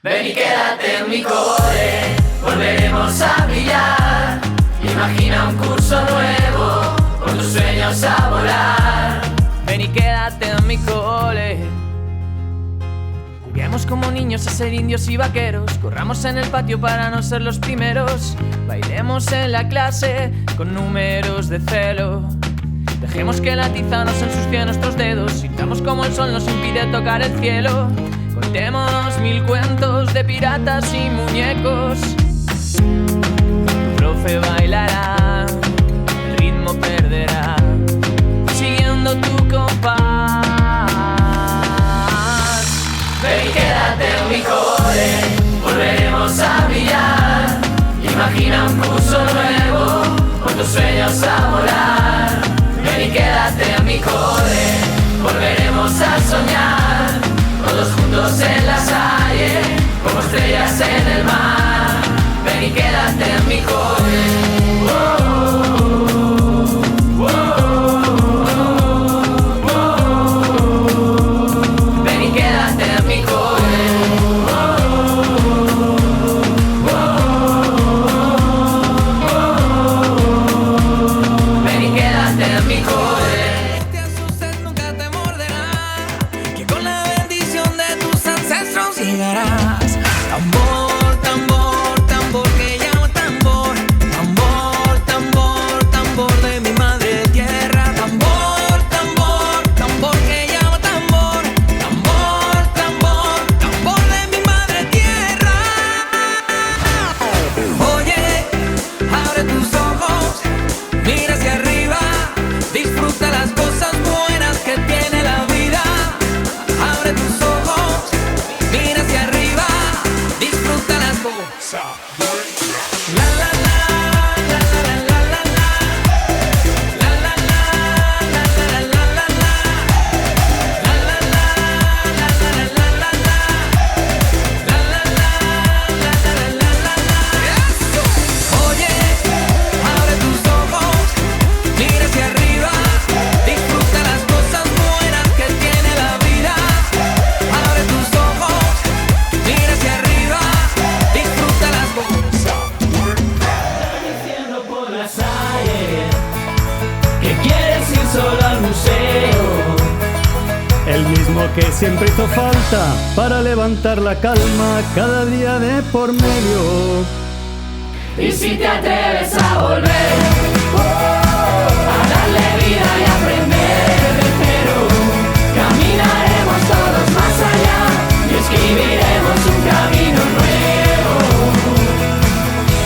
Ven y quédate en mi cole, volveremos a brillar. Imagina un curso nuevo, con tus sueños a volar. Ven y quédate en mi cole. Juguemos como niños a ser indios y vaqueros. Corramos en el patio para no ser los primeros. Bailemos en la clase con números de celo. Dejemos que la tiza nos ensucie nuestros dedos. Sintamos como el sol nos impide tocar el cielo. Contémonos 1000 cuentos de piratas y muñecos. Tu profe bailará, el ritmo perderá, siguiendo tu compás. Ven y quédate en mi cole, volveremos a brillar. Imagina un curso nuevo, con tus sueños a volar. Ven y quédate en mi cole, volveremos a soñar. Todos juntos en la Salle, como estrellas en el mar. Ven y quédate en mi cole. Ven y quédate en mi cole. Ven y quédate en mi cole. Te asustes, nunca te morderá, que con la bendición de tus ancestros llegarás. Tambor, tambor, tambor que llama tambor. Tambor, tambor, tambor de mi madre tierra. Tambor, tambor, tambor que llama tambor. Tambor, tambor, tambor de mi madre tierra. Oye, abre tus ojos, mira hacia arriba, disfruta las cosas buenas que tiene la vida. Abre tus ojos, mira hacia arriba, disfruta las cosas. La la la, la la la la la, la la la, la la la la la, la la la, la la la la la, la la la, la la la. Oye, abre tus ojos, mira hacia arriba, disfruta las cosas buenas que tiene la vida. Abre tus ojos, mira hacia arriba, disfruta las cosas. Diciendo por la Salle que quieres ir solo al museo. El mismo que siempre hizo falta para levantar la calma cada día de por medio. Y si te atreves a volver, a darle vida y aprender de cero, caminaremos todos más allá y escribiremos un camino nuevo.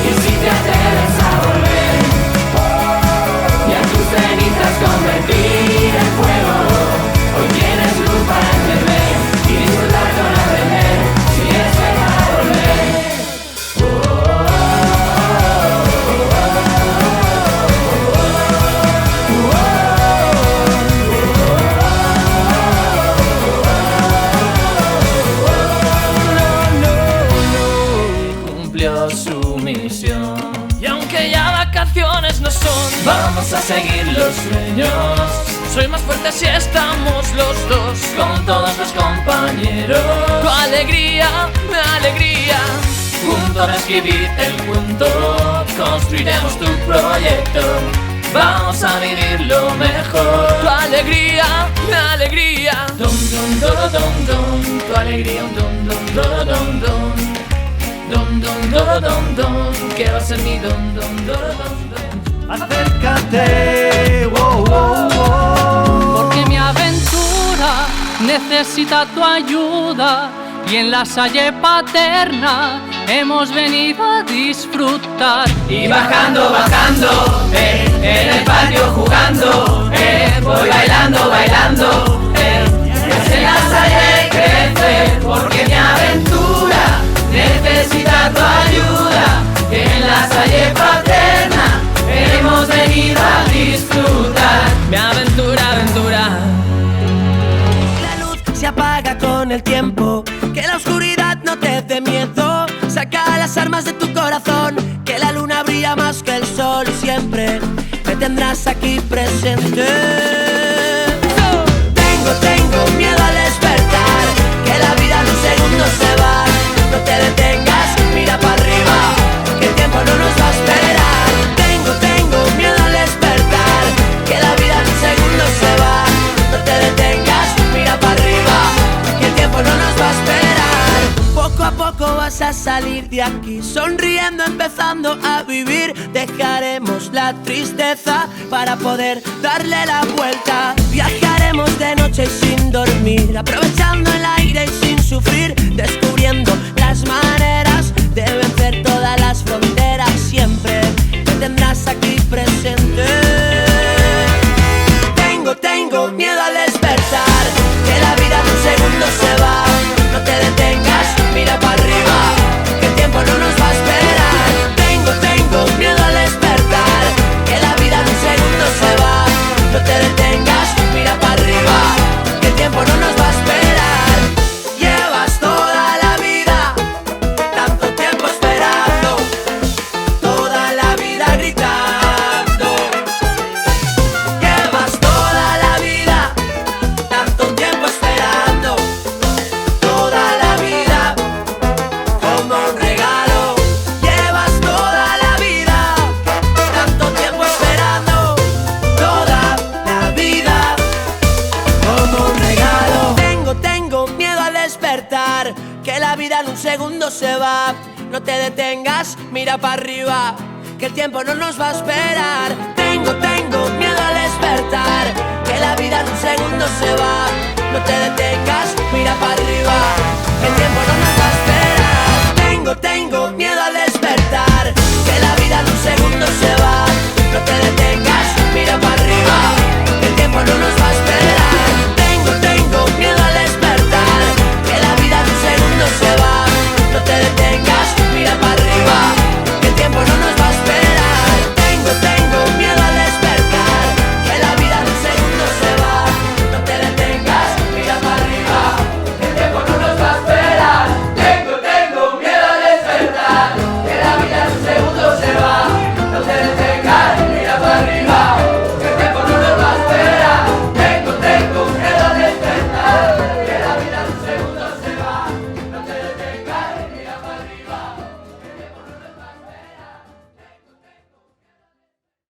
Y si te atreves a volver, y a tus cenizas convertir en fuego, hoy tienes luz para entender y disfrutar con aprender. Si es para volver. Cumplió su misión. Y aunque ya vacaciones no son, Vamos a seguir los sueños soy más fuerte si estamos los dos. con todos los compañeros. Tu alegría, mi alegría. Juntos a escribir el cuento, construiremos tu proyecto. Vamos a vivir lo mejor. Tu alegría, mi alegría. Dum dum doro dum dum, tu alegría un dum dum doro dum dum. Dum dum doro dum dum, que va a ser mi dum dum doro dum dum. Acércate, wow, wow, wow. Porque mi aventura necesita tu ayuda y en la Salle Paterna hemos venido a disfrutar. Y bajando, bajando, en el patio jugando, voy bailando, bailando, y en la Salle crecer, porque mi aventura necesita tu ayuda, que en la Salle Paterna hemos venido a disfrutar. Mi aventura, aventura. La luz se apaga con el tiempo, que la oscuridad no te dé miedo. Saca las armas de tu corazón, que la luna brilla más que el sol. Siempre me tendrás aquí presente. Tengo miedo al despertar, que la vida en un segundo se va. No te vas a salir de aquí sonriendo, empezando a vivir. Dejaremos la tristeza para poder darle la vuelta. Viajaremos de noche y sin dormir, aprovechando el aire y sin sufrir, descubriendo las maneras de vencer todas las fronteras. Siempre me tendrás aquí presente. Tengo miedo al despertar, que la vida de un segundo se va. No te detengas, mira para arriba, que el tiempo no nos va a esperar. Tengo miedo al despertar, que la vida de un segundo se va. No te detengas, mira para arriba, que el tiempo no nos va a esperar. Llevas toda la vida, tanto tiempo esperando, toda la vida gritando. Llevas toda la vida, tanto tiempo esperando, toda la vida como un regalo. Llevas toda la vida, tanto tiempo esperando, toda la vida como un regalo. Tengo miedo al despertar, que la vida de un segundo se va. No te detengas, mira para arriba, que el tiempo no nos va a esperar. Tengo miedo al despertar, que la vida de un segundo se va. No te detengas, mira para arriba, que el tiempo no nos